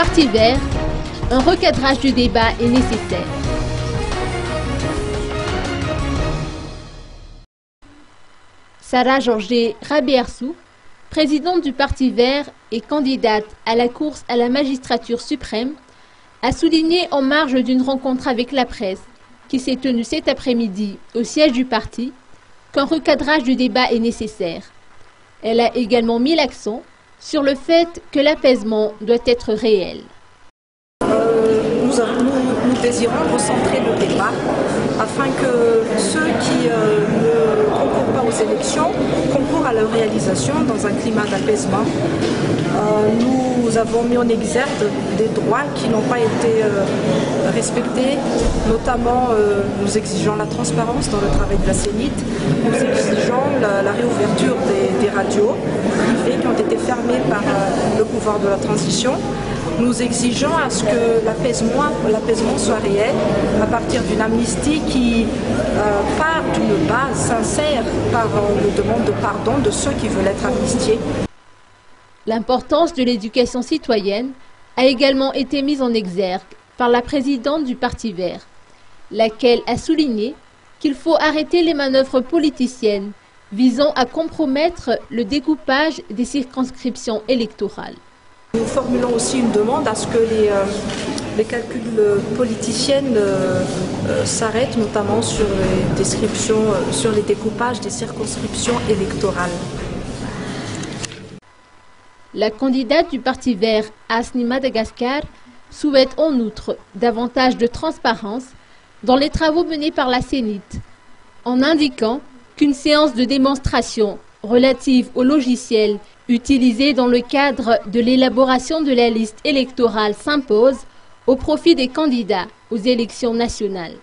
Parti vert, un recadrage du débat est nécessaire. Sarah Georges Rabiersou, présidente du Parti vert et candidate à la course à la magistrature suprême, a souligné en marge d'une rencontre avec la presse qui s'est tenue cet après-midi au siège du parti qu'un recadrage du débat est nécessaire. Elle a également mis l'accent sur le fait que l'apaisement doit être réel. Nous désirons recentrer le débat afin que ceux qui ne concourent pas aux élections concourent à leur réalisation dans un climat d'apaisement. Nous avons mis en exergue des droits qui n'ont pas été respectés, notamment nous exigeons la transparence dans le travail de la CENIT, nous exigeons la réouverture des radios privées qui ont été fermées par le pouvoir de la transition. Nous exigeons à ce que l'apaisement soit réel à partir d'une amnistie qui part d'une base sincère par une demande de pardon de ceux qui veulent être amnistiés. L'importance de l'éducation citoyenne a également été mise en exergue par la présidente du Parti vert, laquelle a souligné qu'il faut arrêter les manœuvres politiciennes visant à compromettre le découpage des circonscriptions électorales. Nous formulons aussi une demande à ce que les calculs politiciennes s'arrêtent, notamment sur les descriptions, sur les découpages des circonscriptions électorales. La candidate du Parti vert, Asni Madagascar, souhaite en outre davantage de transparence dans les travaux menés par la CENIT, en indiquant qu'une séance de démonstration relative au logiciel utilisé dans le cadre de l'élaboration de la liste électorale s'impose au profit des candidats aux élections nationales.